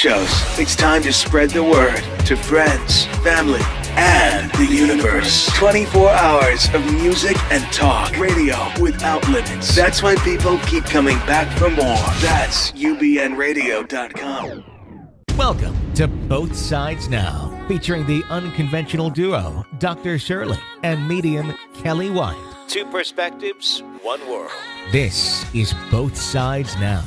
shows. It's time to spread the word to friends, family, and the universe. 24 hours of music and talk. Radio without limits. That's why people keep coming back for more. That's ubnradio.com. Welcome to Both Sides Now, featuring the unconventional duo, Dr. Shirley and medium Kelly White. Two perspectives, one world. This is Both Sides Now.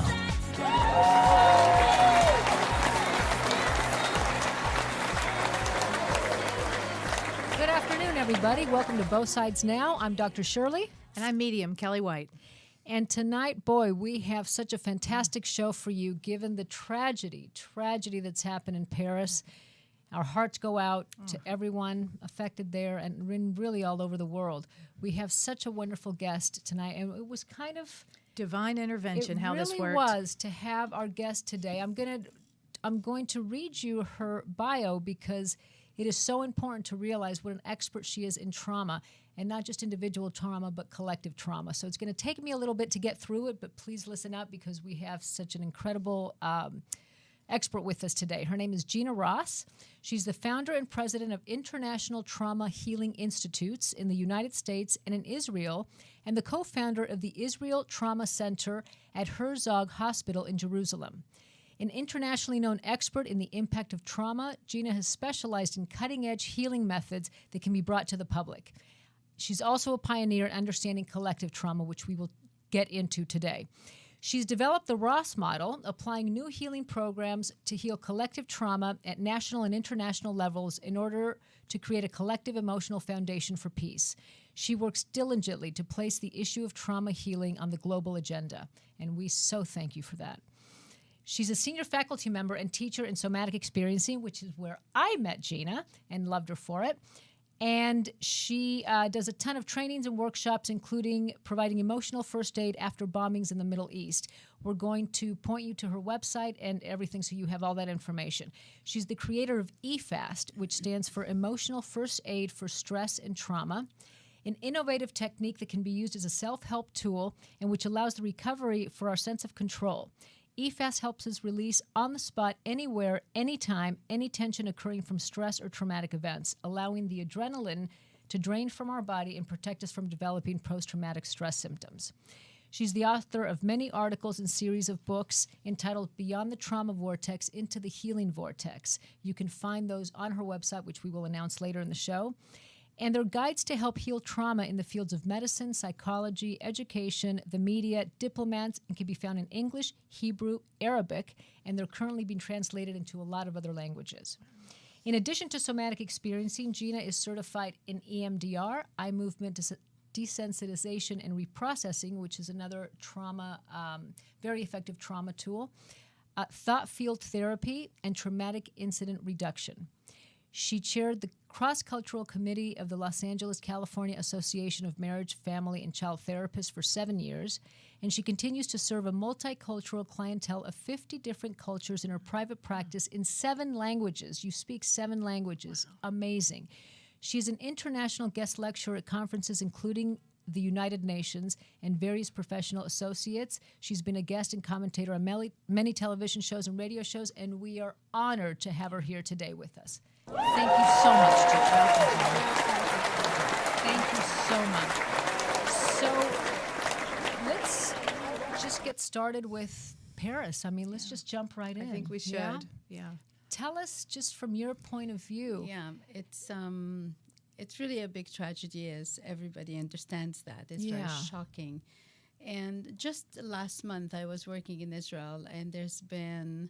Good afternoon, everybody. Welcome to Both Sides Now. I'm Dr. Shirley. And I'm medium Kelly White. And tonight, boy, we have such a fantastic show for you, given the tragedy that's happened in Paris. Our hearts go out to everyone affected there and really all over the world. We have such a wonderful guest tonight, and it was kind of divine intervention. How this worked. It really was to have our guest today. I'm going to read you her bio because it is so important to realize what an expert she is in trauma, and not just individual trauma, but collective trauma. So it's going to take me a little bit to get through it, but please listen up because we have such an incredible expert with us today. Her name is Gina Ross. She's the founder and president of International Trauma Healing Institutes in the United States and in Israel, and the co-founder of the Israel Trauma Center at Herzog Hospital in Jerusalem. An internationally known expert in the impact of trauma, Gina has specialized in cutting-edge healing methods that can be brought to the public. She's also a pioneer in understanding collective trauma, which we will get into today. She's developed the Ross model, applying new healing programs to heal collective trauma at national and international levels in order to create a collective emotional foundation for peace. She works diligently to place the issue of trauma healing on the global agenda, and we so thank you for that. She's a senior faculty member and teacher in somatic experiencing, which is where I met Gina and loved her for it. And she does a ton of trainings and workshops, including providing emotional first aid after bombings in the Middle East. We're going to point you to her website and everything so you have all that information. She's the creator of EFAST, which stands for Emotional First Aid for Stress and Trauma, an innovative technique that can be used as a self-help tool and which allows the recovery for our sense of control. EFAST helps us release on the spot, anywhere, anytime, any tension occurring from stress or traumatic events, allowing the adrenaline to drain from our body and protect us from developing post-traumatic stress symptoms. She's the author of many articles and series of books entitled Beyond the Trauma Vortex into the Healing Vortex. You can find those on her website, which we will announce later in the show. And they're guides to help heal trauma in the fields of medicine, psychology, education, the media, diplomats, and can be found in English, Hebrew, Arabic, and they're currently being translated into a lot of other languages. In addition to somatic experiencing, Gina is certified in EMDR, eye movement desensitization and reprocessing, which is another trauma, very effective trauma tool, thought field therapy, and traumatic incident reduction. She chaired the cross-cultural committee of the Los Angeles, California Association of Marriage, Family, and Child Therapists for 7 years, and she continues to serve a multicultural clientele of 50 different cultures in her private practice in 7 languages. You speak 7 languages. Wow. Amazing. She is an international guest lecturer at conferences including the United Nations and various professional associates. She's been a guest and commentator on many television shows and radio shows, and we are honored to have her here today with us. Thank you so much, Gina. Thank you so much. So let's just get started with Paris. I mean, let's just jump right in. I think we should. Yeah. Tell us just from your point of view. Yeah, it's really a big tragedy, as everybody understands that. It's very shocking. And just last month, I was working in Israel, and there's been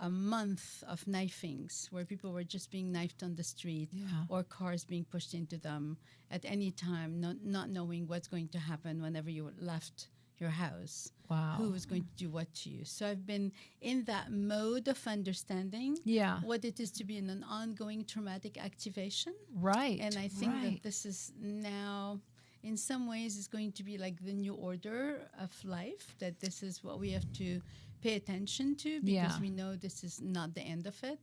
a month of knifings where people were just being knifed on the street or cars being pushed into them at any time, not knowing what's going to happen whenever you left your house. Wow. Who was going to do what to you. So I've been in that mode of understanding what it is to be in an ongoing traumatic activation. Right. And I think that this is now, in some ways, is going to be like the new order of life, that this is what we have to pay attention to because we know this is not the end of it.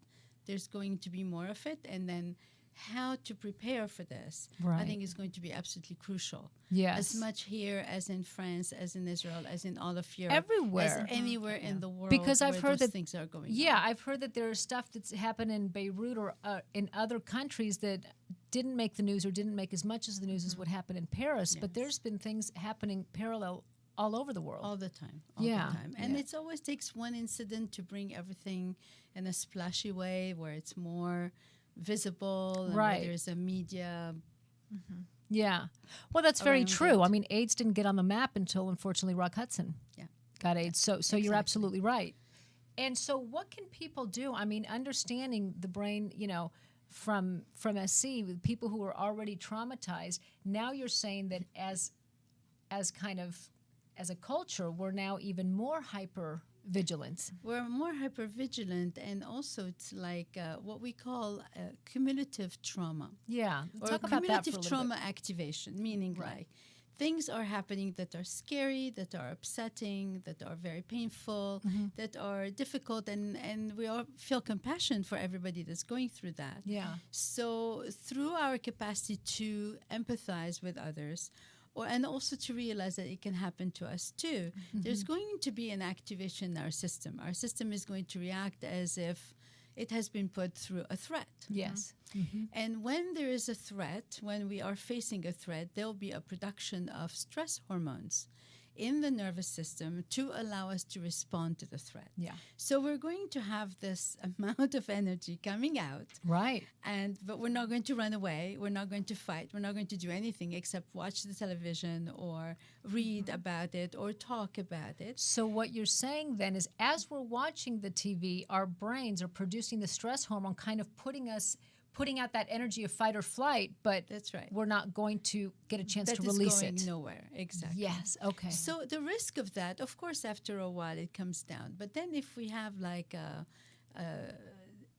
There's going to be more of it. And then how to prepare for this, Right. I think is going to be absolutely crucial. Yes. As much here as in France, as in Israel, as in all of Europe. Everywhere. As anywhere in the world Because I've where heard those that things are going Yeah, on. I've heard that there's stuff that's happened in Beirut or in other countries that didn't make the news or didn't make as much as the news as what happened in Paris. But there's been things happening parallel all over the world. All the time. Yeah, The time. And yeah. it always takes one incident to bring everything in a splashy way where it's more visible and Right. where there's a media. Yeah. Well, that's very Around true. it. I mean, AIDS didn't get on the map until, unfortunately, Rock Hudson got AIDS. So you're absolutely right. And so what can people do? I mean, understanding the brain, from SC, with people who are already traumatized, now you're saying that as a culture, we're now even more hyper vigilant. We're more hypervigilant, and also it's like what we call cumulative trauma. Yeah. Or Talk about that for a cumulative little trauma bit. activation, meaning Right. like things are happening that are scary, that are upsetting, that are very painful, that are difficult, and we all feel compassion for everybody that's going through that. Yeah. So through our capacity to empathize with others, and also to realize that it can happen to us too, there's going to be an activation in our system. Our system is going to react as if it has been put through a threat. Yes. And when there is a threat, when we are facing a threat, there will be a production of stress hormones in the nervous system to allow us to respond to the threat. Yeah. So we're going to have this amount of energy coming out, Right. but we're not going to run away. We're not going to fight. We're not going to do anything except watch the television or read about it or talk about it. So what you're saying then is, as we're watching the TV, our brains are producing the stress hormone, kind of putting out that energy of fight or flight, but That's right. we're not going to get a chance That to is release going it. nowhere. Exactly. Yes. Okay. So the risk of that, of course, after a while it comes down. But then if we have like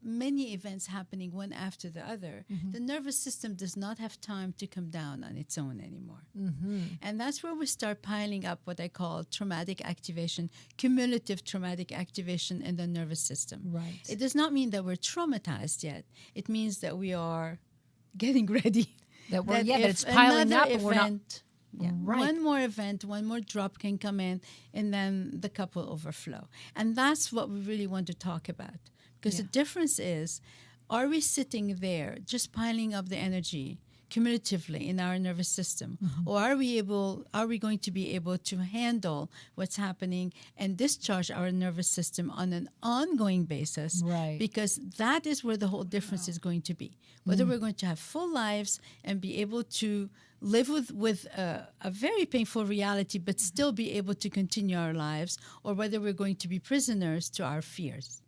many events happening one after the other, the nervous system does not have time to come down on its own anymore. And that's where we start piling up what I call traumatic activation, cumulative traumatic activation in the nervous system. Right. It does not mean that we're traumatized yet. It means that we are getting ready. That we're that if it's piling another up and we're not. event, Right. one more event, one more drop can come in, and then the cup will overflow. And that's what we really want to talk about. Because the difference is, are we sitting there just piling up the energy cumulatively in our nervous system, or are we going to be able to handle what's happening and discharge our nervous system on an ongoing basis? Right. Because that is where the whole difference is going to be. Whether we're going to have full lives and be able to live with a very painful reality, but still be able to continue our lives, or whether we're going to be prisoners to our fears.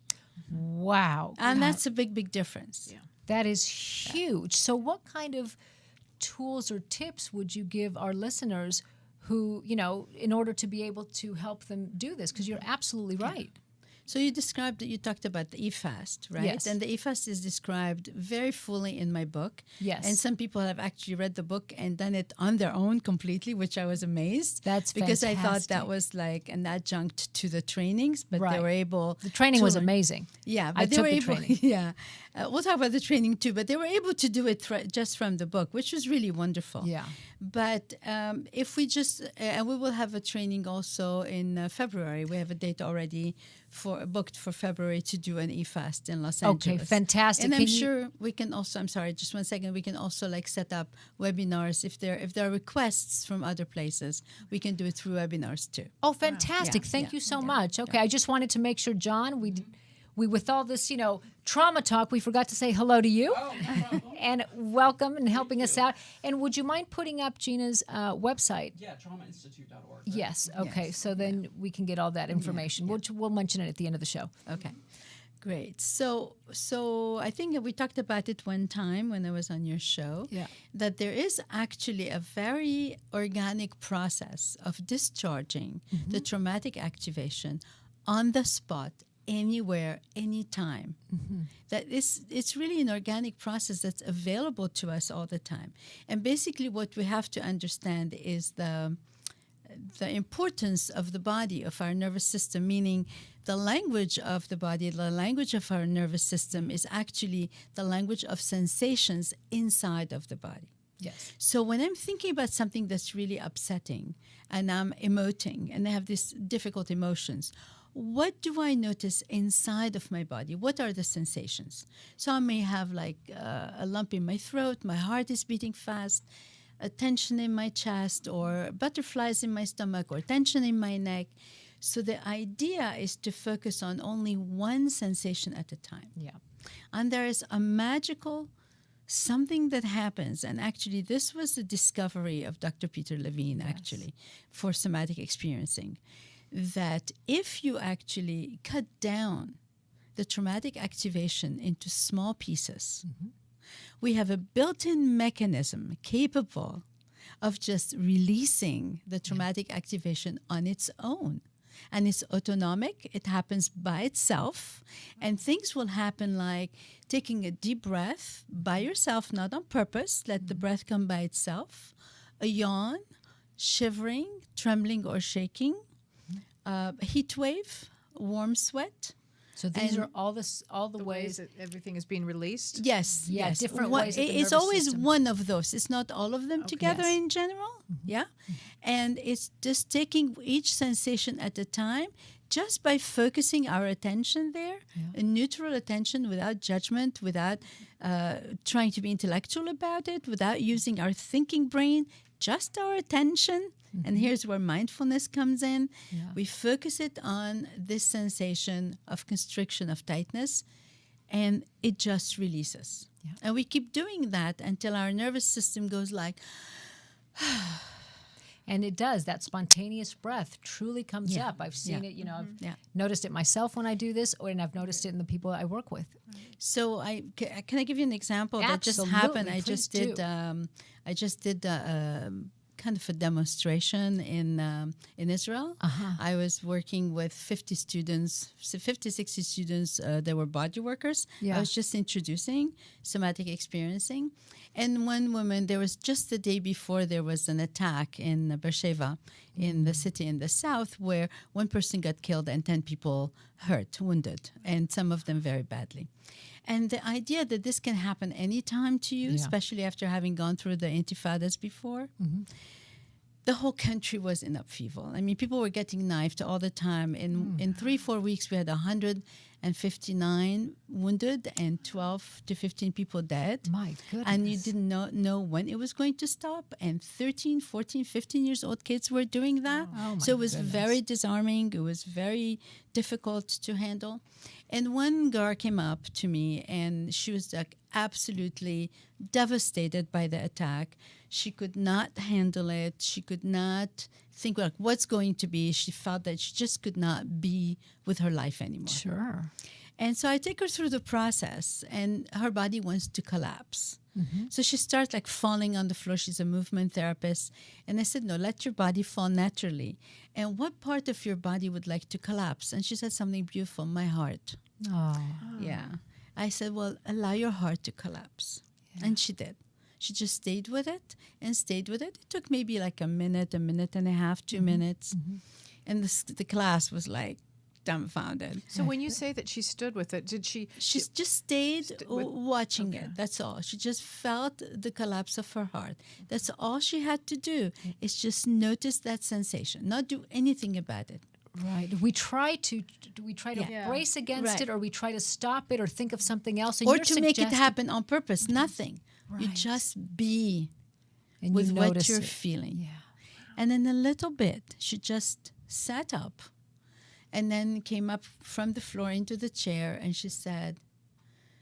Wow. And that's a big, big difference. Yeah. That is huge. So what kind of tools or tips would you give our listeners who, in order to be able to help them do this? Because you're absolutely right. So you talked about the eFast, right? Yes. And the eFast is described very fully in my book. Yes. And some people have actually read the book and done it on their own completely, which I was amazed. That's because I thought fantastic. that was like an adjunct to the trainings, but they Right. were able. The training to was learn. amazing. Yeah, but I they took were the able. training. Yeah, we'll talk about the training too. But they were able to do it just from the book, which was really wonderful. Yeah. But if we just and we will have a training also in February. We have a date already booked for February to do an eFast in Los Angeles. Okay, fantastic. And I'm Can you- sure we can also. I'm sorry, just 1 second. We can also set up webinars if there are requests from other places. We can do it through webinars too. Oh, fantastic. Yeah, Thank yeah, you so much. Okay, I just wanted to make sure, John, we with all this, trauma talk, we forgot to say hello to you and welcome and helping us out. And would you mind putting up Gina's website? Yeah, traumainstitute.org. Yes. Okay. Yes. So then we can get all that information. We'll mention it at the end of the show. Okay, great. So I think that we talked about it one time when I was on your show. Yeah. That there is actually a very organic process of discharging the traumatic activation on the spot, anywhere, anytime. It's really an organic process that's available to us all the time. And basically what we have to understand is the importance of the body, of our nervous system, meaning the language of the body, the language of our nervous system is actually the language of sensations inside of the body. Yes. So when I'm thinking about something that's really upsetting and I'm emoting and I have these difficult emotions, what do I notice inside of my body? What are the sensations? So I may have like a lump in my throat, my heart is beating fast, a tension in my chest, or butterflies in my stomach, or tension in my neck. So the idea is to focus on only one sensation at a time. Yeah. And there is a magical something that happens, and actually this was the discovery of Dr. Peter Levine, actually, for somatic experiencing, that if you actually cut down the traumatic activation into small pieces, we have a built-in mechanism capable of just releasing the traumatic activation on its own. And it's autonomic. It happens by itself. And things will happen like taking a deep breath by yourself, not on purpose. Let the breath come by itself. A yawn, shivering, trembling or shaking, heat wave, warm sweat. So these And are all the ways. that everything is being released. Yes, Yeah, yes. different One- ways of the It's nervous always system. one of those. It's not all of them together Yes. in general. Yeah. And it's just taking each sensation at a time, just by focusing our attention there, a neutral attention without judgment, without trying to be intellectual about it, without using our thinking brain, just our attention. And here's where mindfulness comes in. Yeah. We focus it on this sensation of constriction, of tightness, and it just releases. Yeah. And we keep doing that until our nervous system goes like, And it does. That spontaneous breath truly comes Yeah. up. I've seen Yeah. it. I've Yeah. noticed it myself when I do this, and I've noticed it in the people I work with. So can I give you an example that just Absolutely, happened? please do. I just did kind of a demonstration in Israel. I was working with 50 students, 50, 60 students. They were body workers. Yeah. I was just introducing somatic experiencing. And one woman, there was just the day before, there was an attack in Beersheba, in the city in the south, where one person got killed and 10 people hurt, wounded, and some of them very badly. And the idea that this can happen anytime to you, especially after having gone through the intifadas before, the whole country was in upheaval. I mean, people were getting knifed all the time. In 3-4 weeks, we had 159 wounded and 12 to 15 people dead. My goodness. And you didn't know when it was going to stop. And 13, 14, 15-years-old kids were doing that. Oh, my so it was goodness. very disarming. It was very difficult to handle. And one girl came up to me, and she was like absolutely devastated by the attack. She could not handle it. She could not think like what's going to be. She felt that she just could not be with her life anymore. Sure. And so I take her through the process, and her body wants to collapse. So she starts like falling on the floor. She's a movement therapist. And I said, no, let your body fall naturally. And what part of your body would like to collapse? And she said something beautiful, my heart. Oh. Yeah. I said, well, allow your heart to collapse. And she did. She just stayed with it and stayed with it. It took maybe like a minute and a half, 2 minutes. And the class was like dumbfounded. So when you say that she stood with it, did she? She just stayed with- watching it. That's all. She just felt the collapse of her heart. That's all she had to do, is just notice that sensation, not do anything about it. Right. We try to Yeah. brace against Right. it, or we try to stop it, or think of something else. And Or you're to make it suggesting- happen on purpose. Nothing. You Right. just be and with you what notice you're it. feeling. Yeah. And in a little bit, she just sat up and then came up from the floor into the chair, and she said,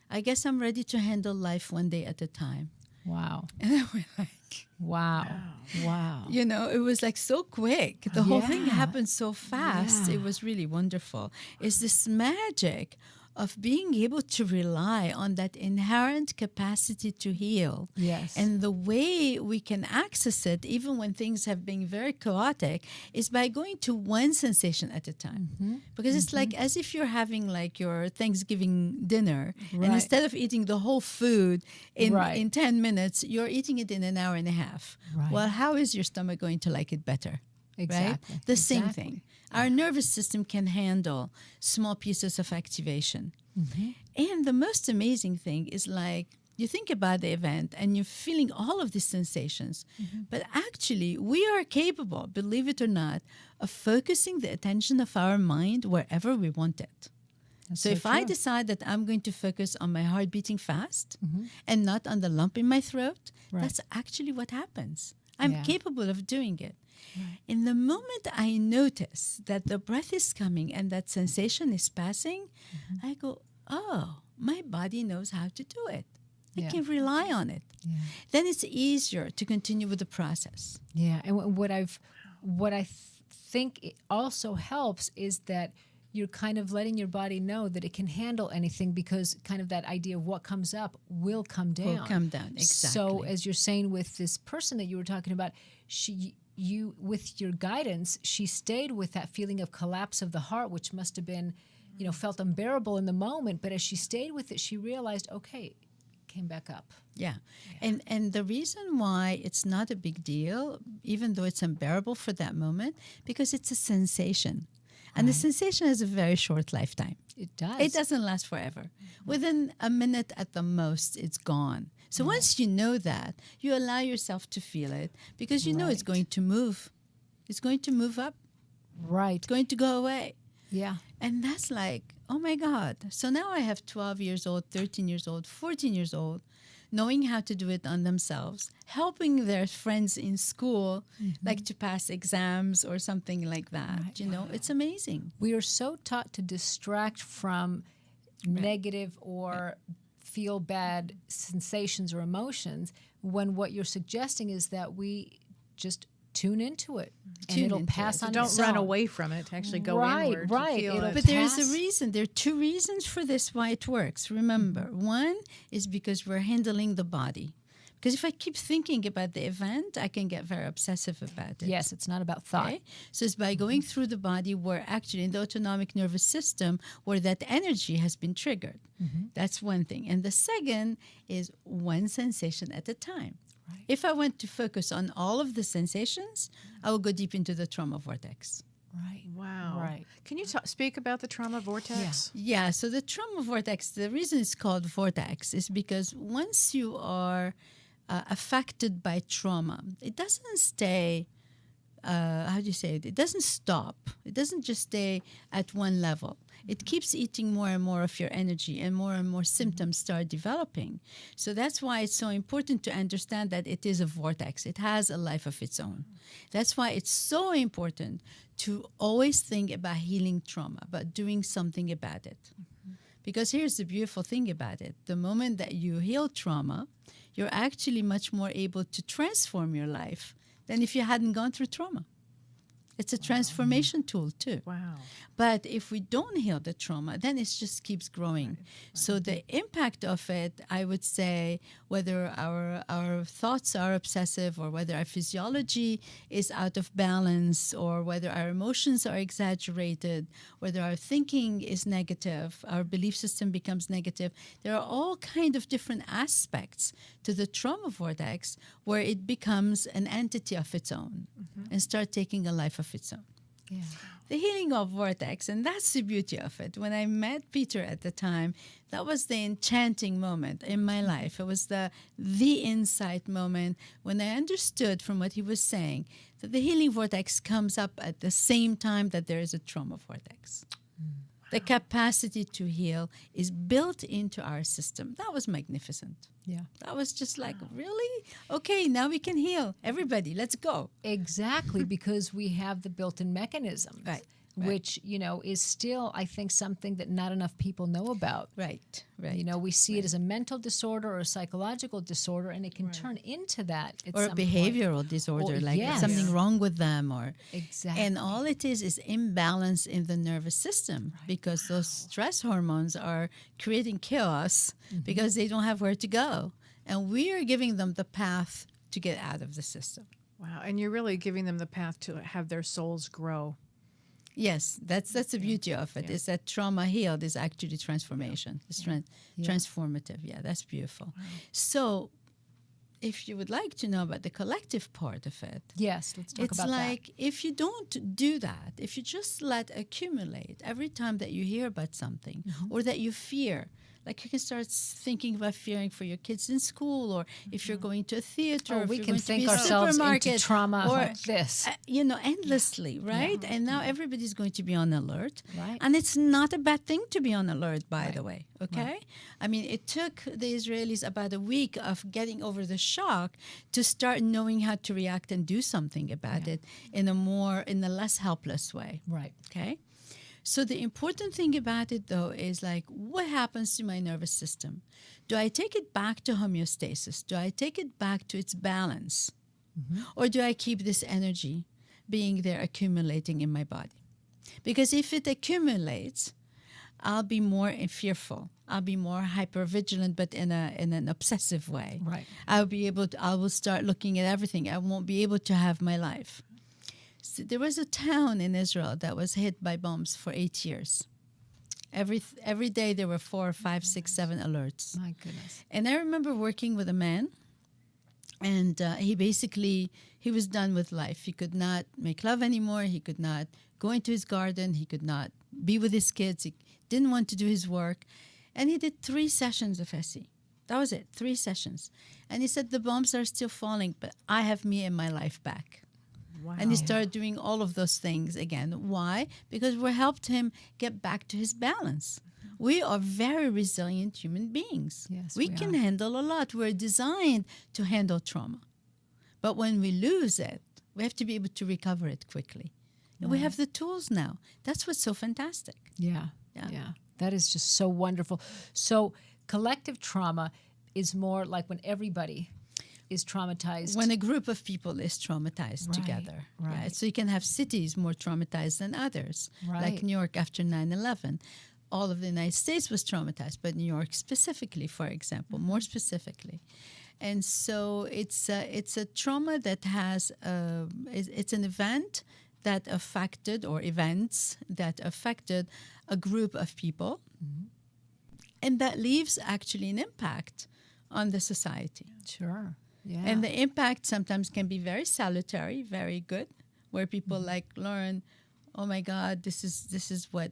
I guess I'm ready to handle life one day at a time. Wow. And I was like, Wow. Wow. you know, it was like so quick. The whole thing Yeah. happened so fast. Yeah. It was really wonderful. It's this magic of being able to rely on that inherent capacity to heal. Yes. And the way we can access it, even when things have been very chaotic, is by going to one sensation at a time. Because it's like as if you're having like your Thanksgiving dinner, and Right. instead of eating the whole food Right. in 10 minutes, you're eating it in an hour and a half. Right. Well, how is your stomach going to like it better? Exactly. Right? The same Exactly. thing. Our nervous system can handle small pieces of activation. And the most amazing thing is like you think about the event and you're feeling all of these sensations, but actually we are capable, believe it or not, of focusing the attention of our mind wherever we want it. So if I true. decide that I'm going to focus on my heart beating fast and not on the lump in my throat, Right. that's actually what happens. I'm Yeah. capable of doing it. In the moment I notice that the breath is coming and that sensation is passing, I go, oh, my body knows how to do it. I Yeah. can rely on it. Then it's easier to continue with the process. Yeah, and what I think it also helps is that you're kind of letting your body know that it can handle anything, because kind of that idea of what comes up will come down. Will come down, So exactly. as you're saying with this person that you were talking about, you with your guidance, she stayed with that feeling of collapse of the heart, which must have been, felt unbearable in the moment. But as she stayed with it, she realized, okay, it came back up. Yeah. And the reason why it's not a big deal, even though it's unbearable for that moment, because it's a sensation. And the sensation has a very short lifetime. It does. It doesn't last forever. Within a minute at the most, it's gone. So once you know that, you allow yourself to feel it, because you know it's Right. going to move. It's going to move up. Right. It's going to go away. Yeah. And that's like, oh my God. So now I have 12 years old, 13 years old, 14 years old, knowing how to do it on themselves, helping their friends in school, like to pass exams or something like that. It's amazing. We are so taught to distract from negative or feel bad sensations or emotions, when what you're suggesting is that we just tune into it and Tune it'll into pass it. on Don't its run own. away from it. Actually go Right, inward. right. To feel It'll it. But there is pass. a reason. There are two reasons for this why it works. Remember, one is because we're handling the body. Because if I keep thinking about the event, I can get very obsessive about it. Yes, it's not about thought. Okay? So it's by going through the body where actually in the autonomic nervous system where that energy has been triggered. That's one thing. And the second is one sensation at a time. Right. If I want to focus on all of the sensations, I will go deep into the trauma vortex. Right. Wow. Right. Can you speak about the trauma vortex? Yeah, so the trauma vortex, the reason it's called vortex is because once you are affected by trauma, it doesn't stay, how do you say it? It doesn't stop. It doesn't just stay at one level. It keeps eating more and more of your energy, and more symptoms start developing. So that's why it's so important to understand that it is a vortex. It has a life of its own. That's why it's so important to always think about healing trauma, about doing something about it. Because here's the beautiful thing about it. The moment that you heal trauma, you're actually much more able to transform your life than if you hadn't gone through trauma. It's a transformation tool too. Wow. But if we don't heal the trauma, then it just keeps growing. So the impact of it, I would say, whether our thoughts are obsessive or whether our physiology is out of balance or whether our emotions are exaggerated, whether our thinking is negative, our belief system becomes negative, there are all kind of different aspects to the trauma vortex where it becomes an entity of its own and start taking a life of its own. Yeah. The healing of vortex, and that's the beauty of it. When I met Peter at the time, that was the enchanting moment in my life. It was the insight moment when I understood from what he was saying that the healing vortex comes up at the same time that there is a trauma vortex. The capacity to heal is built into our system. That was magnificent. Yeah. That was just like, really? Okay, now we can heal. Everybody, let's go. Exactly, because we have the built-in mechanisms, Right. which, is still, I think, something that not enough people know about. Right. We see it as a mental disorder or a psychological disorder, and it can turn into that at Or a some point. behavioral disorder, Or- like yes. something wrong with them, or Exactly. and all it is imbalance in the nervous system because those stress hormones are creating chaos because they don't have where to go, and we are giving them the path to get out of the system. Wow. And you're really giving them the path to have their souls grow. Yes, that's the beauty of it. Is that trauma healed is actually transformation. It's transformative. Yeah, that's beautiful. So if you would like to know about the collective part of it, Yes, let's talk it's about like if you don't do that, if you just let accumulate every time that you hear about something or that you fear, like you can start thinking about fearing for your kids in school, or if you're going to a theater, or if we you're can going to think be a ourselves supermarket, into trauma or like this. endlessly, right? And now everybody's going to be on alert, Right. and it's not a bad thing to be on alert, by Right. the way. Okay, I mean, it took the Israelis about a week of getting over the shock to start knowing how to react and do something about it in a less helpless way. Right. Okay. So the important thing about it, though, is like, what happens to my nervous system? Do I take it back to homeostasis? Do I take it back to its balance? Or do I keep this energy being there accumulating in my body? Because if it accumulates, I'll be more fearful. I'll be more hypervigilant, but in an obsessive way. Right. I will start looking at everything. I won't be able to have my life. So there was a town in Israel that was hit by bombs for 8 years. Every day there were 4, 5, 6, 7 alerts. My goodness. And I remember working with a man, and he was done with life. He could not make love anymore. He could not go into his garden. He could not be with his kids. He didn't want to do his work. And he did 3 sessions of SE. That was it, 3 sessions. And he said, the bombs are still falling, but I have me and my life back. Wow. And he started doing all of those things again. Why? Because we helped him get back to his balance. We are very resilient human beings. Yes, we we can are. handle a lot. We're designed to handle trauma. But when we lose it, we have to be able to recover it quickly. And we have the tools now. That's what's so fantastic. Yeah. Yeah. Yeah. That is just so wonderful. So collective trauma is more like when everybody is traumatized. When a group of people is traumatized Right, together. Yeah, right. so you can have cities more traumatized than others. Right. Like New York after 9/11. All of the United States was traumatized, but New York specifically, for example, more specifically. And so it's a trauma that has, it's an event that affected, or events that affected a group of people. And that leaves actually an impact on the society. Sure. Yeah. And the impact sometimes can be very salutary, very good, where people like learn, oh my God, this is what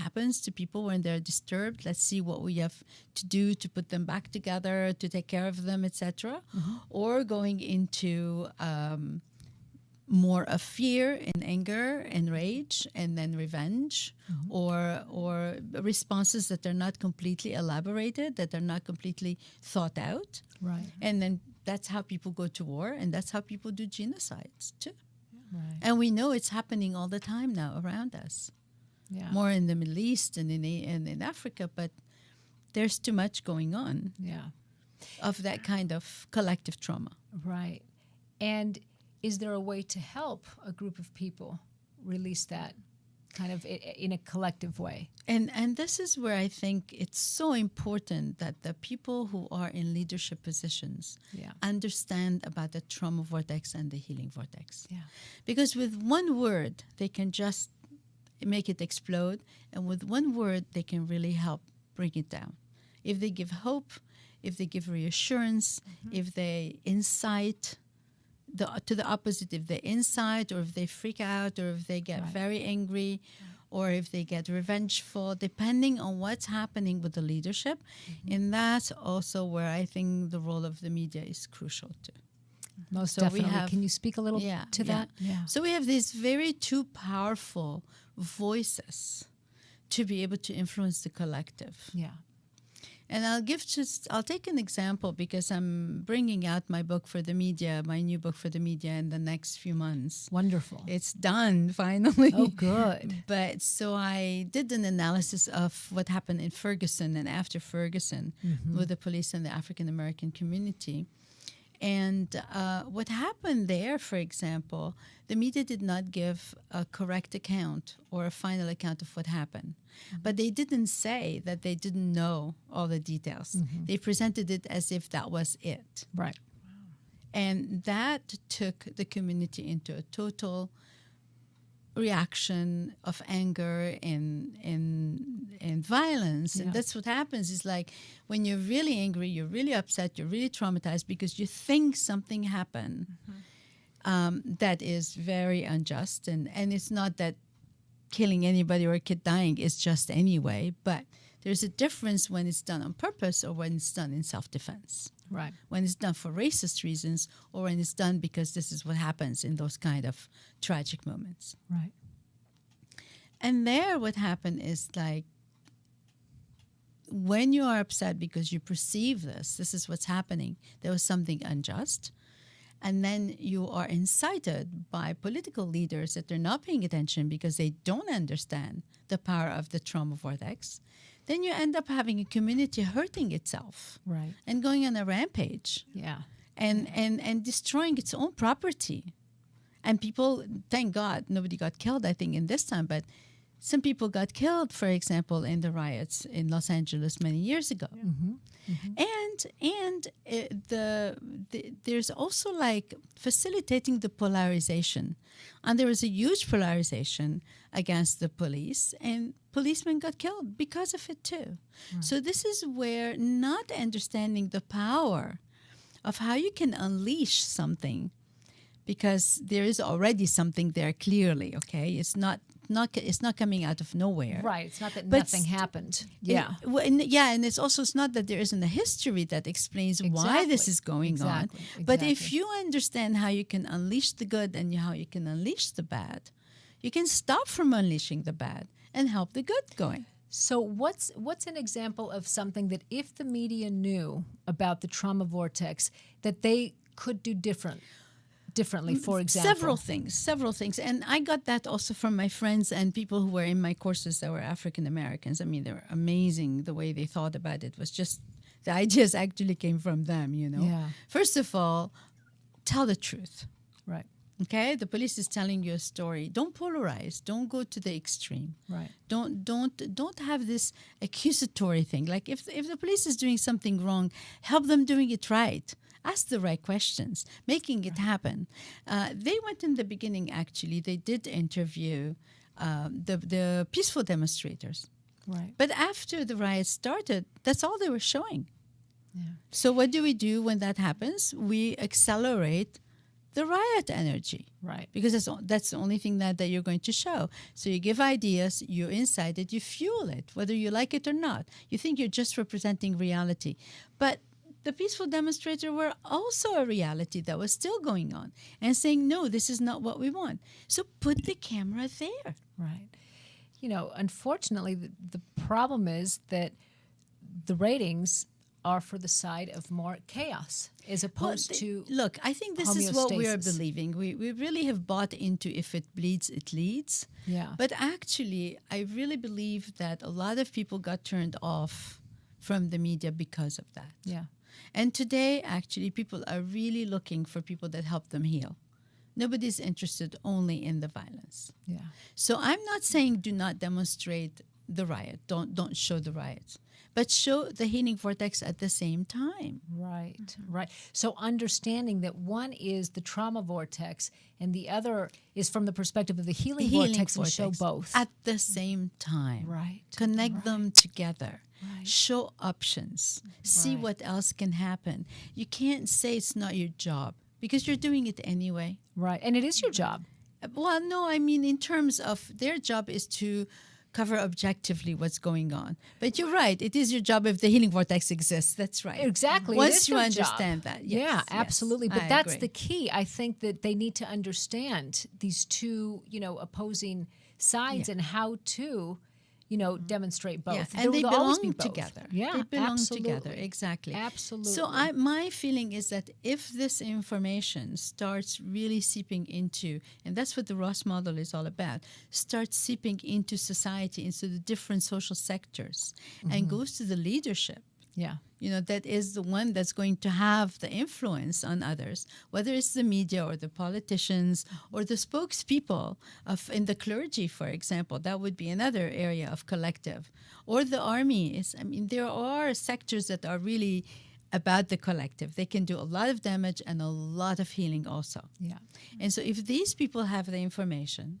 happens to people when they're disturbed. Let's see what we have to do to put them back together, to take care of them, etc. Or going into more of fear and anger and rage, and then revenge, or responses that are not completely elaborated, that are not completely thought out. Right. And then that's how people go to war, and that's how people do genocides too. Right. And we know it's happening all the time now around us, Yeah. more in the Middle East and in Africa, but there's too much going on Yeah. of that kind of collective trauma. Right. And is there a way to help a group of people release that kind of in a collective way? And this is where I think it's so important that the people who are in leadership positions Yeah. understand about the trauma vortex and the healing vortex. Yeah. Because with one word, they can just make it explode. And with one word, they can really help bring it down. If they give hope, if they give reassurance, if they incite to the opposite, if they incite, or if they freak out, or if they get very angry, or if they get revengeful, depending on what's happening with the leadership. And that's also where I think the role of the media is crucial too. Most So we definitely. have- Can you speak a little to that? Yeah. So we have these very two powerful voices to be able to influence the collective. Yeah. And I'll take an example, because I'm bringing out my book for the media, my new book for the media, in the next few months. Wonderful. It's done finally. Oh, good. But so I did an analysis of what happened in Ferguson and after Ferguson with the police and the African American community. And what happened there, for example, the media did not give a correct account or a final account of what happened. But they didn't say that they didn't know all the details. They presented it as if that was it. Right. And that took the community into a total reaction of anger and violence. Yeah. And that's what happens is like when you're really angry, you're really upset, you're really traumatized because you think something happened that is very unjust. And it's not that killing anybody or a kid dying is just anyway, but there's a difference when it's done on purpose or when it's done in self-defense. Right. When it's done for racist reasons or when it's done because this is what happens in those kind of tragic moments. Right. And there what happened is like when you are upset because you perceive this is what's happening, there was something unjust, and then you are incited by political leaders that they're not paying attention because they don't understand the power of the trauma vortex, then you end up having a community hurting itself Right. and going on a rampage Yeah. and destroying its own property. And people, thank God, nobody got killed, I think, in this time, but some people got killed, for example, in the riots in Los Angeles many years ago. And there's also like facilitating the polarization. And there was a huge polarization against the police, and policemen got killed because of it too. So this is where not understanding the power of how you can unleash something, because there is already something there clearly, okay? It's not coming out of nowhere. Right. It's not that But nothing happened. Yeah. And it's not that there isn't a history that explains why this Exactly. is going Exactly. on. But if Exactly. you understand how you can unleash the good and how you can unleash the bad, you can stop from unleashing the bad and help the good going. So what's an example of something that if the media knew about the trauma vortex that they could do differently, for example? Several things. And I got that also from my friends and people who were in my courses that were African Americans. I mean, they were amazing. The way they thought about it was just, the ideas actually came from them, you know. Yeah. First of all, tell the truth. Right. Okay? The police is telling you a story. Don't polarize. Don't go to the extreme. Right. Don't have this accusatory thing. Like if the police is doing something wrong, help them doing it right. Ask the right questions, making it happen. They went in the beginning, actually, they did interview the peaceful demonstrators. Right. But after the riots started, that's all they were showing. Yeah. So what do we do when that happens? We accelerate the riot energy. Right. Because that's the only thing that you're going to show. So you give ideas, you incite it, you fuel it, whether you like it or not. You think you're just representing reality. But the peaceful demonstrators were also a reality that was still going on and saying, no, this is not what we want. So put the camera there. Right. You know, unfortunately, the problem is that the ratings are for the side of more chaos as opposed to Look, I think this is what we are homeostasis. believing. We really have bought into if it bleeds, it leads. Yeah. But actually, I really believe that a lot of people got turned off from the media because of that. Yeah. And today, actually, people are really looking for people that help them heal. Nobody's interested only in the violence. Yeah. So I'm not saying do not demonstrate the riot. Don't show the riots. But show the healing vortex at the same time. Right, right. So understanding that one is the trauma vortex and the other is from the perspective of the healing, vortex and show both. at the same time. Right. Connect them together. Right. Show options. See Right. what else can happen. You can't say it's not your job because you're doing it anyway. Right. And it is your job. Well, no, I mean in terms of their job is to cover objectively what's going on. But you're right. It is your job if the healing vortex exists. That's right. Exactly. It Once is you your understand job. that. Yes, Yeah, yes, absolutely. But I that's agree. the key. I think that they need to understand these two, opposing sides and how to, demonstrate both. Yeah, There and they will always belong be both. together. Yeah, they belong absolutely. together. Exactly. Absolutely. So my feeling is that if this information starts really seeping into, and that's what the Ross model is all about, starts seeping into society, into the different social sectors, and goes to the leadership, Yeah. that is the one that's going to have the influence on others, whether it's the media or the politicians or the spokespeople in the clergy, for example. That would be another area of collective. Or the army. There are sectors that are really about the collective. They can do a lot of damage and a lot of healing also. Yeah. And so if these people have the information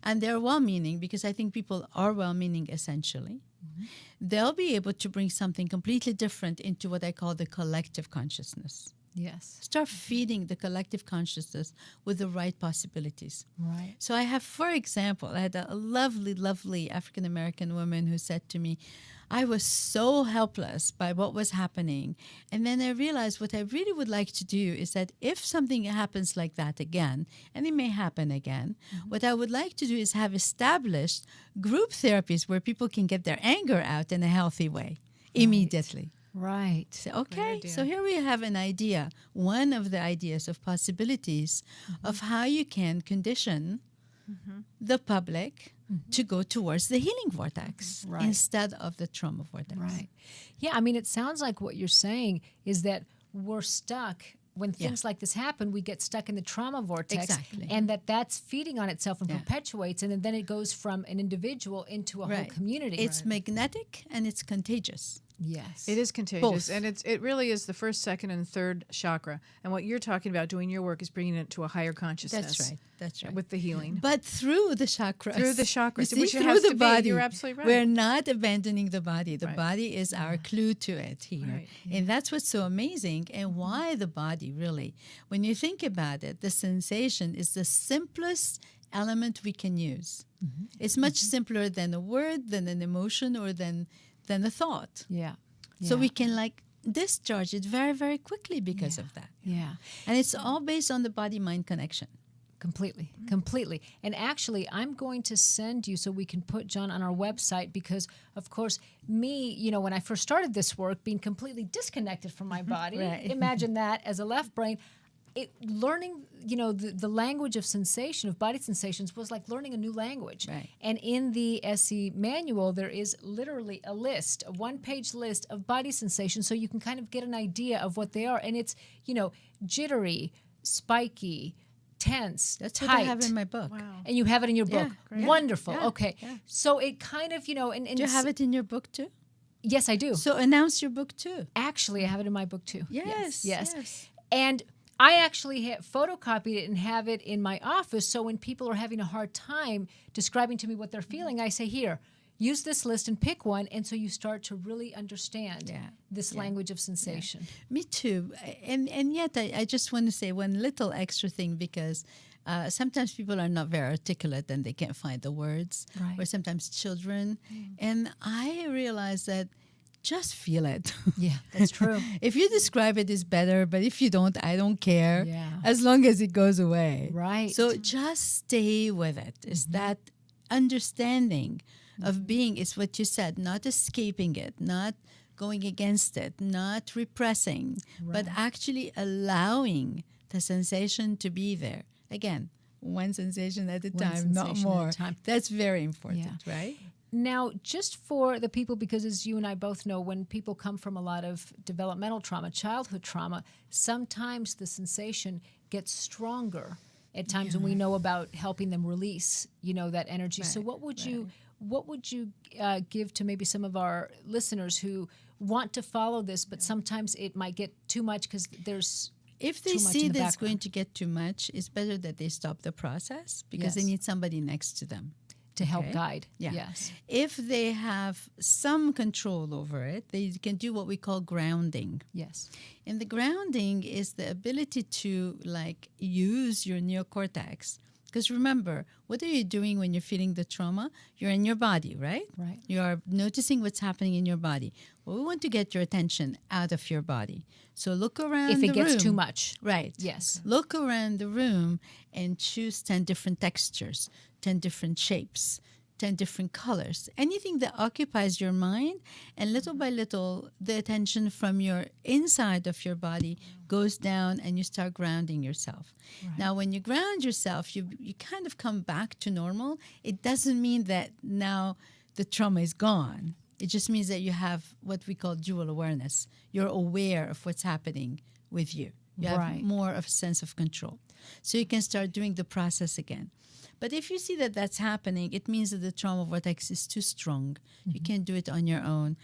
and they're well-meaning, because I think people are well-meaning essentially, they'll be able to bring something completely different into what I call the collective consciousness. Yes. Start feeding the collective consciousness with the right possibilities. Right. So I have, for example, I had a lovely, lovely African-American woman who said to me, I was so helpless by what was happening. And then I realized what I really would like to do is that if something happens like that again, and it may happen again, what I would like to do is have established group therapies where people can get their anger out in a healthy way immediately. Right. So, okay, so here we have an idea, one of the ideas of possibilities of how you can condition the public to go towards the healing vortex Right. instead of the trauma vortex. Right. Yeah, I mean, it sounds like what you're saying is that we're stuck. When things like this happen, we get stuck in the trauma vortex. Exactly. And that's feeding on itself and perpetuates. And then it goes from an individual into a whole community. It's magnetic and it's contagious. Yes. It is contagious, Both. and it really is the first, second, and third chakra. And what you're talking about doing your work is bringing it to a higher consciousness. That's right. That's right. With the healing. But through the chakras. Through the chakras, You see, which it through has the to be. body. You're absolutely right. We're not abandoning the body. The Right. body is our clue to it here. Right. And that's what's so amazing, and why the body really. When you think about it, the sensation is the simplest element we can use. It's much simpler than a word, than an emotion, or than a thought. Yeah. So we can discharge it very, very quickly because of that. Yeah. And it's all based on the body-mind connection. Completely. And actually, I'm going to send you so we can put John on our website because, of course, me, when I first started this work, being completely disconnected from my body, Right. imagine that as a left brain. Learning, the language of sensation, of body sensations, was like learning a new language. Right. And in the SE manual, there is literally a one-page list of body sensations, so you can kind of get an idea of what they are. And it's, jittery, spiky, tense, That's tight. what I have in my book. Wow. And you have it in your Yeah, book. great. Wonderful. Yeah, Okay. yeah. So it kind of, and Do you have it in your book too? Yes, I do. So announce your book too. Actually, I have it in my book too. Yes. And I actually photocopied it and have it in my office. So when people are having a hard time describing to me what they're feeling, I say, here, use this list and pick one. And so you start to really understand this language of sensation. Me too. And yet I just want to say one little extra thing, because sometimes people are not very articulate and they can't find the words, Right. or sometimes children. And I realize that just feel it. Yeah, that's true. If you describe it, it's better, but if you don't, I don't care. Yeah. As long as it goes away. Right. So just stay with it. It's that understanding of being, is what you said, not escaping it, not going against it, not repressing, but actually allowing the sensation to be there. Again, one sensation at a time, not sensation at a more. time. That's very important, right? Now, just for the people, because as you and I both know, when people come from a lot of developmental trauma, childhood trauma, sometimes the sensation gets stronger at times when we know about helping them release, that energy. So what would you give to maybe some of our listeners who want to follow this, but sometimes it might get too much because there's If they too much see in the that it's going background. to get too much, it's better that they stop the process, because they Yes. need somebody next to them. to help Okay. guide. Yeah. Yes. If they have some control over it, they can do what we call grounding. Yes. And the grounding is the ability to use your neocortex. Because remember, what are you doing when you're feeling the trauma? You're in your body, right? Right. You are noticing what's happening in your body. Well, we want to get your attention out of your body. So look around If the it gets room. too much. Right. Yes. Look around the room and choose 10 different textures, 10 different shapes, 10 different colors, anything that occupies your mind. And little by little, the attention from your inside of your body goes down and you start grounding yourself. Right. Now, when you ground yourself, you kind of come back to normal. It doesn't mean that now the trauma is gone. It just means that you have what we call dual awareness. You're aware of what's happening with you. You have Right. more of a sense of control. So you can start doing the process again. But if you see that that's happening, it means that the trauma vortex is too strong. You can't do it on your own.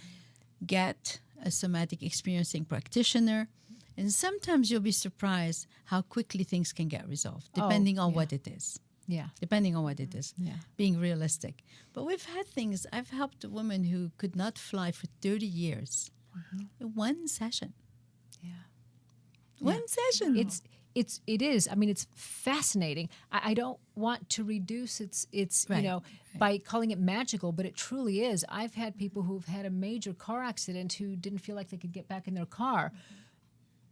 Get a somatic experiencing practitioner. And sometimes you'll be surprised how quickly things can get resolved, depending on what it is. Yeah. Depending on what it is. Yeah. Being realistic. But we've had things, I've helped a woman who could not fly for 30 years in one session. Yeah. One session. It is. I mean, it's fascinating. I don't want to reduce its Right, by calling it magical, but it truly is. I've had people who've had a major car accident who didn't feel like they could get back in their car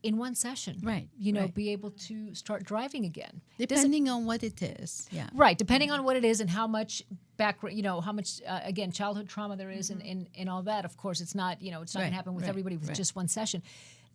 in one session. Right, Right. Be able to start driving again. Depending on what it is. Yeah. Right, depending on what it is and how much background, how much, again, childhood trauma there is and all that. Of course, it's not, it's not going to happen with everybody with just one session.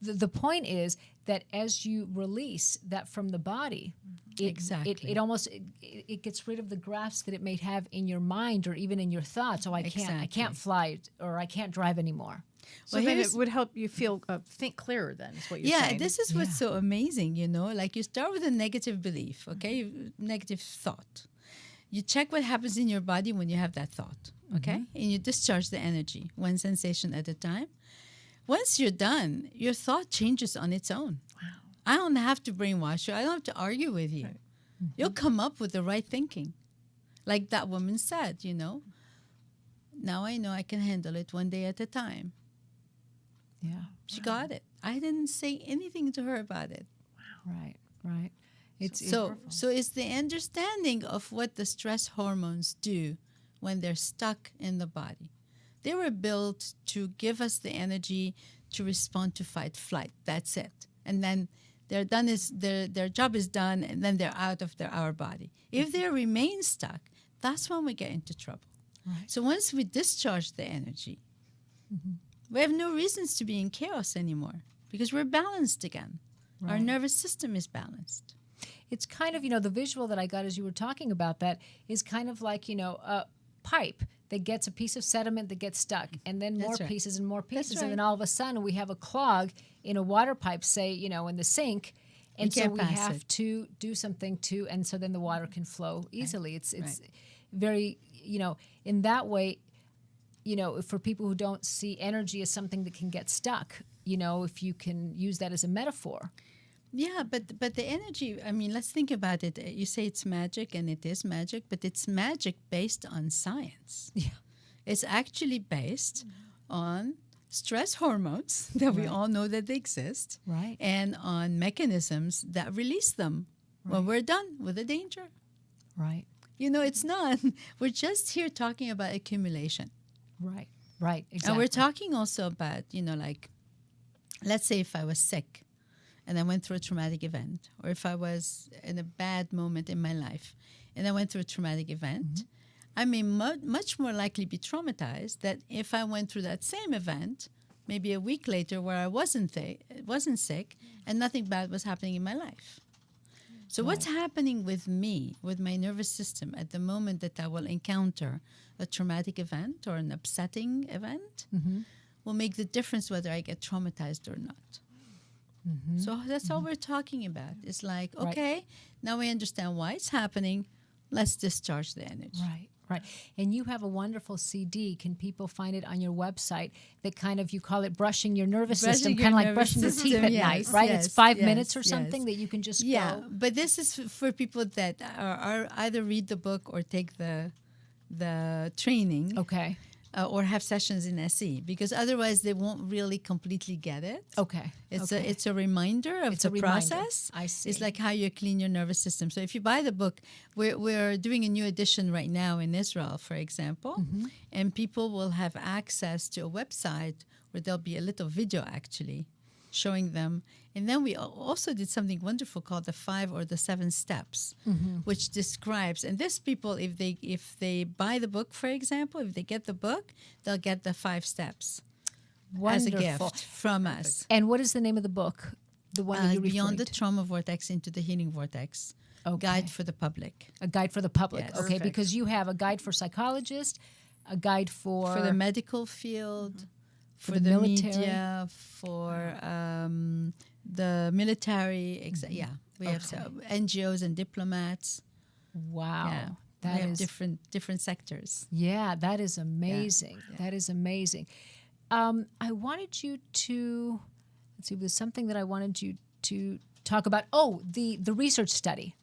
The point is that as you release that from the body, it almost it gets rid of the grasp that it may have in your mind or even in your thoughts. Oh, I can't fly or I can't drive anymore. So then it would help you think clearer then, is what you're saying. Yeah, this is what's so amazing, Like you start with a negative belief, okay? Negative thought. You check what happens in your body when you have that thought, okay? And you discharge the energy, one sensation at a time. Once you're done, your thought changes on its own. Wow. I don't have to brainwash you. I don't have to argue with you. Right. You'll come up with the right thinking. Like that woman said, Now I know I can handle it one day at a time. Yeah. She got it. I didn't say anything to her about it. Wow. Right. It's so it's the understanding of what the stress hormones do when they're stuck in the body. They were built to give us the energy to respond to fight, flight. That's it. And then they're done their job is done, and then they're out of our body. If they remain stuck, that's when we get into trouble. Right. So once we discharge the energy, we have no reasons to be in chaos anymore because we're balanced again. Right. Our nervous system is balanced. It's kind of, the visual that I got as you were talking about that is kind of like, a pipe that gets a piece of sediment that gets stuck, and then more pieces and more pieces. Right. And then all of a sudden we have a clog in a water pipe, say, in the sink. And so we have to do something and so then the water can flow easily. Right. It's very, in that way, for people who don't see energy as something that can get stuck, if you can use that as a metaphor. Yeah, but the energy, let's think about it. You say it's magic, and it is magic, but it's magic based on science. Yeah. It's actually based on stress hormones that we all know that they exist, right, and on mechanisms that release them when we're done with the danger. Right. It's not. We're just here talking about accumulation. Right, exactly. And we're talking also about, let's say if I was sick, and I went through a traumatic event, or if I was in a bad moment in my life and I went through a traumatic event, I may much more likely be traumatized than if I went through that same event maybe a week later where I wasn't sick and nothing bad was happening in my life. So what's happening with me, with my nervous system at the moment that I will encounter a traumatic event or an upsetting event will make the difference whether I get traumatized or not. So that's all we're talking about. It's like, okay, now we understand why it's happening. Let's discharge the energy. Right. And you have a wonderful CD. Can people find it on your website that kind of, you call it brushing your nervous system, kind of like brushing your teeth at night, right? It's 5 minutes or something that you can just go. But this is for people that are either read the book or take the training. Okay. Or have sessions in SE, because otherwise they won't really completely get it. Okay. It's a reminder of the process. I see. It's like how you clean your nervous system. So if you buy the book, we're doing a new edition right now in Israel, for example, and people will have access to a website where there'll be a little video actually showing them. And then we also did something wonderful called the 5 or the 7 steps, which describes, and this people, if they buy the book, for example, if they get the book, they'll get the 5 steps as a gift from us. And what is the name of the book? The one that you're Beyond the to? Trauma Vortex into the Healing Vortex. Guide for the public. A guide for the public. Yes. Okay, Perfect. because you have a guide for psychologists, a guide for the medical field, for the military. media, for the military. We have NGOs and diplomats. Wow. Yeah. That we have is different sectors. Yeah, that is amazing. Yeah. That is amazing. I wanted you to, let's see, there's something that I wanted you to talk about. Oh, the research study.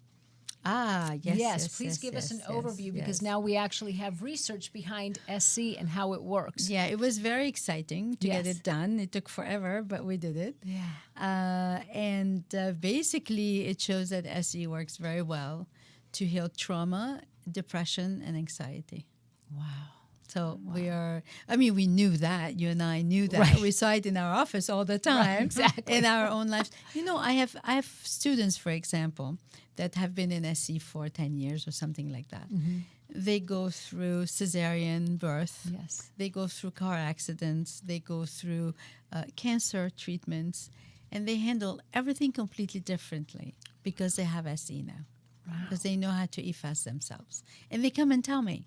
Yes. Please give us an yes, overview because yes. now we actually have research behind SC and how it works. Yeah, it was very exciting to get Yes. it done. It took forever, but we did it. Yeah. And basically, it shows that SE works very well to heal trauma, depression, and anxiety. Wow. So we knew that. You and I knew that. Right. We saw it in our office all the time. exactly. In our own lives. I have students, for example, that have been in SE for 10 years or something like that. Mm-hmm. They go through cesarean birth. Yes. They go through car accidents. They go through cancer treatments. And they handle everything completely differently because they have SE now. Because they know how to efface themselves. And they come and tell me.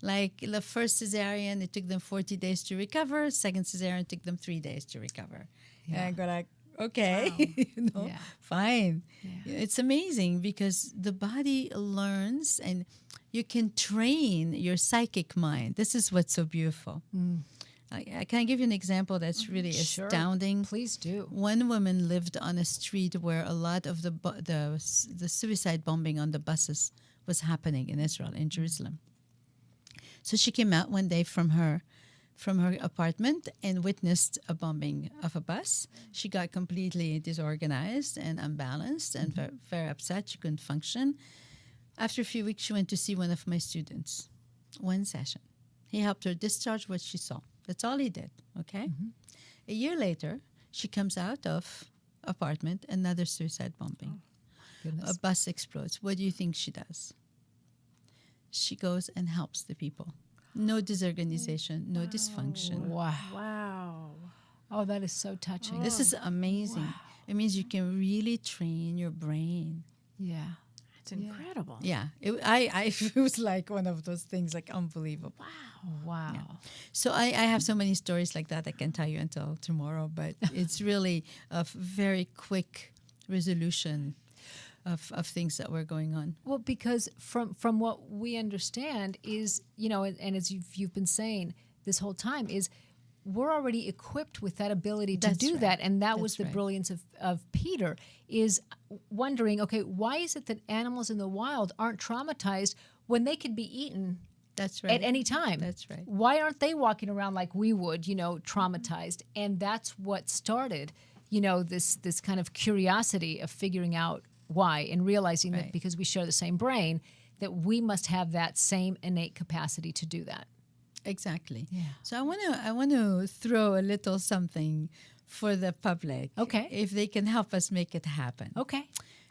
Like the first cesarean, it took them 40 days to recover. Second cesarean took them 3 days to recover. Yeah. And I go like, okay, Yeah. fine. Yeah. It's amazing because the body learns and you can train your psychic mind. This is what's so beautiful. Can I give you an example that's really Sure. astounding? Please do. One woman lived on a street where a lot of the suicide bombing on the buses was happening in Israel, in Jerusalem. So she came out one day from her apartment and witnessed a bombing of a bus. She got completely disorganized and unbalanced and very, very upset. She couldn't function. After a few weeks, she went to see one of my students, one session. He helped her discharge what she saw. That's all he did, okay? A year later, she comes out of apartment, another suicide bombing. Goodness. A bus explodes. What do you think she does? She goes and helps the people. No disorganization, no dysfunction. Wow. Wow. Oh, that is so touching. This is amazing. It means you can really train your brain. Yeah. It's incredible. Yeah, it was like one of those things, like unbelievable. Wow. So I have so many stories like that I can tell you until tomorrow, but it's really a very quick resolution of things that were going on. Well, because from what we understand is, and as you've been saying this whole time, is we're already equipped with that ability to That's do right. that. And that was That's the right. brilliance of Peter, is wondering, okay, why is it that animals in the wild aren't traumatized when they could be eaten That's right. at any time? That's right. Why aren't they walking around like we would, traumatized? And that's what started, this kind of curiosity of figuring out why and realizing that Right. because we share the same brain, that we must have that same innate capacity to do that. Exactly. Yeah. So I want to throw a little something for the public. Okay. If they can help us make it happen. Okay.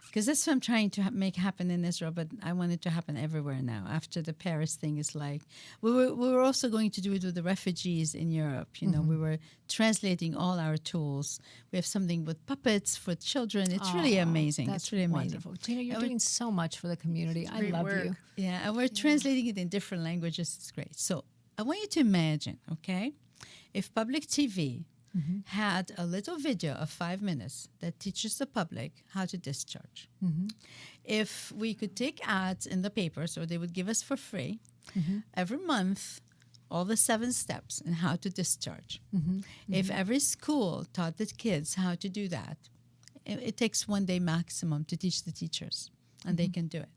Because that's what I'm trying to make happen in Israel, but I want it to happen everywhere now. After the Paris thing is like, we were also going to do it with the refugees in Europe. We were translating all our tools. We have something with puppets for children. It's really amazing. That's It's really wonderful. amazing. Gina, you're And we- doing so much for the community. I great love work. you. Yeah, and we're translating it in different languages. It's great. So I want you to imagine, okay, if public TV had a little video of 5 minutes that teaches the public how to discharge. If we could take ads in the paper, so they would give us for free, every month, all the 7 steps in how to discharge. If every school taught the kids how to do that, it takes 1 day maximum to teach the teachers, and they can do it.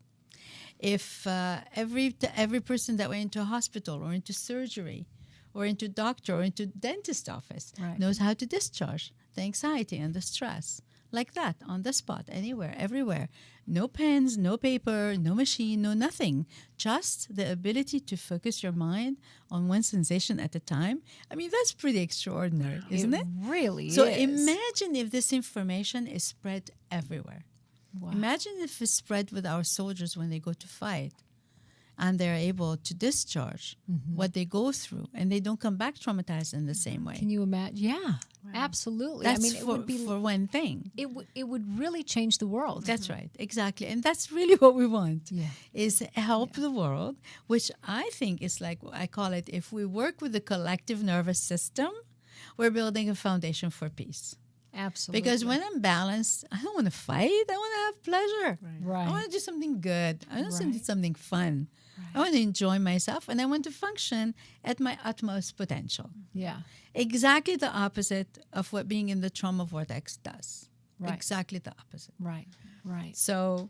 If every person that went into a hospital or into surgery or into doctor or into dentist office Right. knows how to discharge the anxiety and the stress like that on the spot, anywhere, everywhere. No pens, no paper, no machine, no nothing. Just the ability to focus your mind on one sensation at a time. I mean, that's pretty extraordinary, isn't it? Really So is. imagine if this information is spread everywhere. Wow. Imagine if it's spread with our soldiers when they go to fight and they're able to discharge what they go through and they don't come back traumatized in the same way. Can you imagine? Yeah, absolutely. That's I mean, it would be for one thing. it would really change the world. That's right, exactly. And that's really what we want, Yeah. is help the world, which I think is like, I call it, if we work with the collective nervous system, we're building a foundation for peace. Absolutely. Because when I'm balanced, I don't want to fight. I want to have pleasure. Right. I want to do something good. I want to do Right. something fun. I want to enjoy myself, and I want to function at my utmost potential. Yeah. Exactly the opposite of what being in the trauma vortex does. Right. Exactly the opposite. Right. Right. So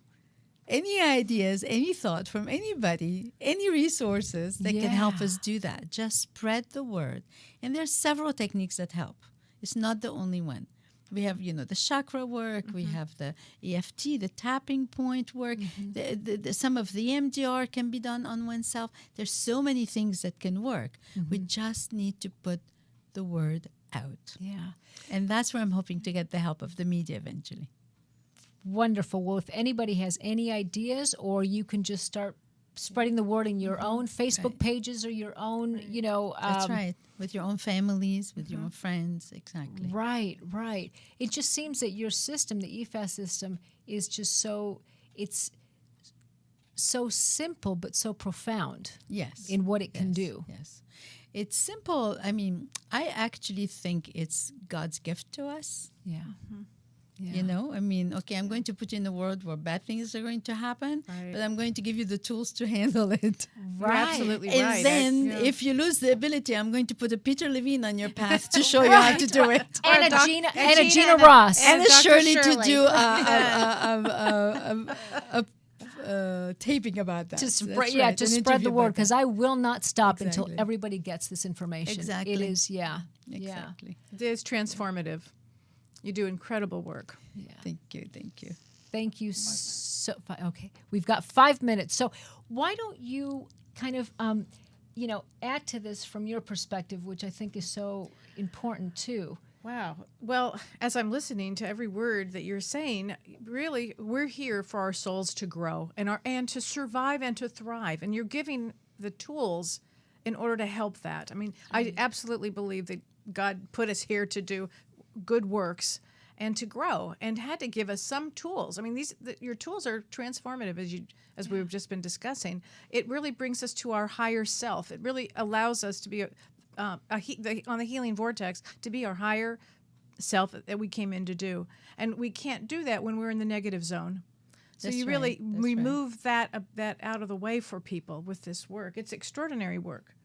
any ideas, any thought from anybody, any resources that can help Yeah. us do that. Just spread the word. And there's several techniques that help. It's not the only one. We have, the chakra work. We have the EFT, the tapping point work. Some of the EMDR can be done on oneself. There's so many things that can work. We just need to put the word out. Yeah. And that's where I'm hoping to get the help of the media eventually. Wonderful. Well, if anybody has any ideas, or you can just start spreading the word in your own Facebook pages or your own, That's right. With your own families, with your own friends. Exactly. Right, right. It just seems that your system, the EFAS system, is just it's so simple but so profound Yes. in what it can do. Yes. It's simple. I mean, I actually think it's God's gift to us. Yeah. Yeah. Okay, I'm going to put you in a world where bad things are going to happen, Right. but I'm going to give you the tools to handle it. You're absolutely And right. then if you lose the ability, I'm going to put a Peter Levine on your path to show you how to do it. And Or a Gina Gina Ross. And a Dr. Shirley to Shirley. do a taping about that. To That's spread, right, to an spread the interview word, about because that. I will not stop until Exactly. everybody gets this information. Exactly. It is, Exactly. It is transformative. You do incredible work. yeah. Thank you. Thank you. Thank you so. Okay, we've got 5 minutes. So why don't you kind of, add to this from your perspective, which I think is so important too. Wow. Well, as I'm listening to every word that you're saying, really, we're here for our souls to grow and to survive and to thrive. And you're giving the tools in order to help that. I mean, I absolutely believe that God put us here to do good works and to grow, and had to give us some tools. I mean, your tools are transformative, as we've just been discussing. It really brings us to our higher self. It really allows us to be on the healing vortex, to be our higher self that we came in to do. And we can't do that when we're in the negative zone. So That's you right. really That's remove that out of the way for people with this work. It's extraordinary work.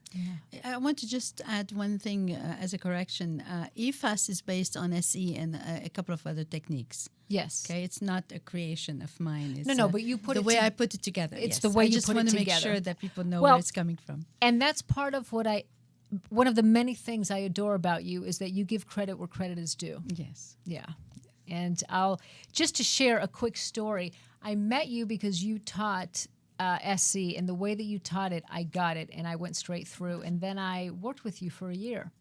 I want to just add one thing as a correction. EFAS is based on SE and a couple of other techniques. Yes. Okay, it's not a creation of mine. It's No, but you put the it way to- I put it together. It's yes. the way I you just put it want to make together. sure that people know Well, where it's coming from. And that's part of one of the many things I adore about you is that you give credit where credit is due. Yes. Yeah. And just to share a quick story, I met you because you taught SC, and the way that you taught it, I got it, and I went straight through. And then I worked with you for a year.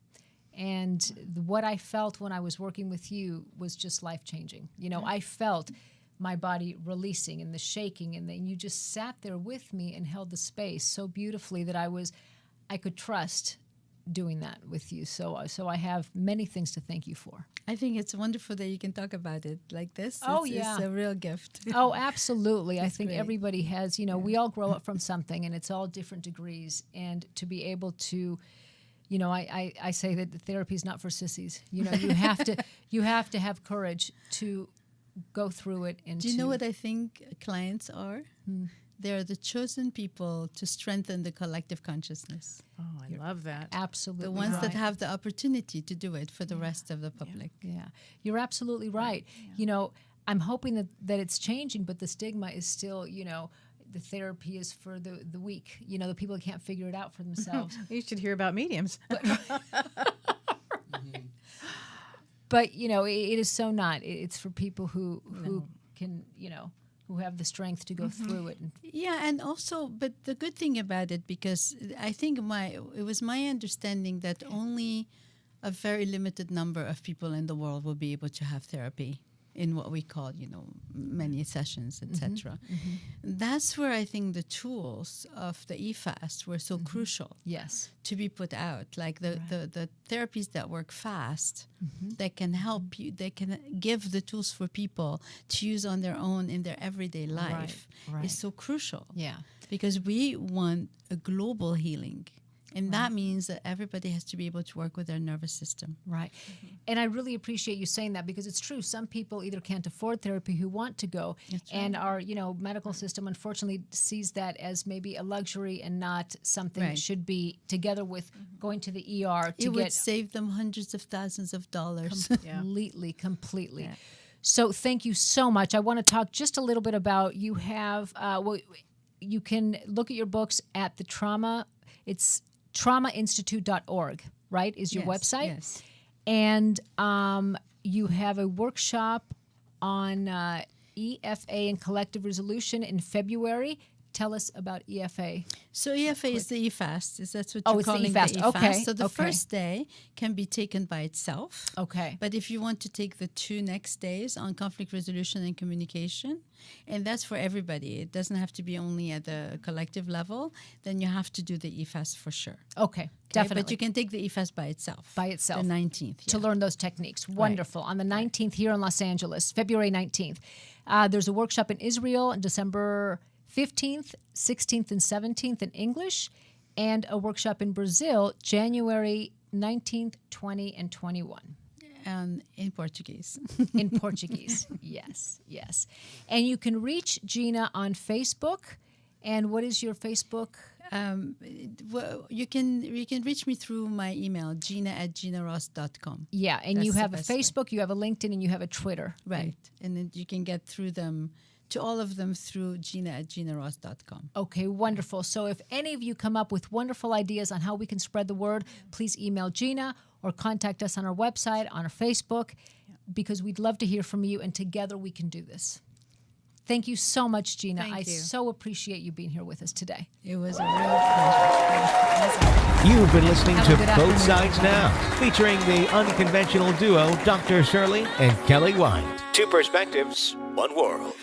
And what I felt when I was working with you was just life-changing. I felt my body releasing and the shaking, and then you just sat there with me and held the space so beautifully that I could trust doing that with you. So I have many things to thank you for. I think it's wonderful that you can talk about it like this. Oh, it's yeah. a real gift. Oh, absolutely. I think great. everybody has, we all grow up from something, and it's all different degrees. And to be able to, I say that the therapy is not for sissies. You have to have courage to go through it. And Do you know what I think clients are? They're the chosen people to strengthen the collective consciousness. Oh, I love that. Absolutely. The ones that right. have the opportunity to do it for the rest of the public. Yeah, you're absolutely right. I'm hoping that it's changing, but the stigma is still, the therapy is for the weak. The people who can't figure it out for themselves. You should hear about mediums. But it is so not. It's for people who can, who have the strength to go through it. Yeah, and also, but the good thing about it, because I think it was my understanding that only a very limited number of people in the world will be able to have therapy in what we call, many sessions, etc. That's where I think the tools of the EFAST were so crucial. Yes. To be put out, like the therapies that work fast, that can help you, they can give the tools for people to use on their own in their everyday life, right. is so crucial. Yeah. Because we want a global healing. And that means that everybody has to be able to work with their nervous system. Right. And I really appreciate you saying that, because it's true. Some people either can't afford therapy who want to go. That's and our, medical system unfortunately sees that as maybe a luxury and not something that Right. should be together with going to the ER to It would get save them hundreds of thousands of dollars. completely. Yeah. So thank you so much. I want to talk just a little bit about, you have, you can look at your books at it's traumainstitute.org, right, is your website? Yes. And you have a workshop on EFA and collective resolution in February. Tell us about EFA. So EFA is the EFAST. That's what Oh, you're it's the calling EFAST. Okay, So the okay. first day can be taken by itself. Okay. But if you want to take the 2 next days on conflict resolution and communication, and that's for everybody, it doesn't have to be only at the collective level, then you have to do the EFAST for sure. Okay, definitely. But you can take the EFAST by itself. By itself. The 19th. To learn those techniques. Wonderful. On the 19th here in Los Angeles, February 19th. There's a workshop in Israel on December 15th, 16th, and 17th in English, and a workshop in Brazil, January 19th, 20, and 21. And in Portuguese. In Portuguese, yes, yes. And you can reach Gina on Facebook. And what is your Facebook? Well, you can reach me through my email, gina@ginaross.com. Yeah, and That's you the have a best way. Facebook, you have a LinkedIn, and you have a Twitter. Right. And then you can get through them, to all of them, through gina@ginaross.com. Okay, wonderful. So if any of you come up with wonderful ideas on how we can spread the word, please email Gina or contact us on our website, on our Facebook, because we'd love to hear from you, and together we can do this. Thank you so much, Gina. Thank I you. so appreciate you being here with us today. It was a real pleasure. You've been listening Have to a good Both afternoon. Sides Now, featuring the unconventional duo Dr. Shirley and Kelly White. Two perspectives, one world.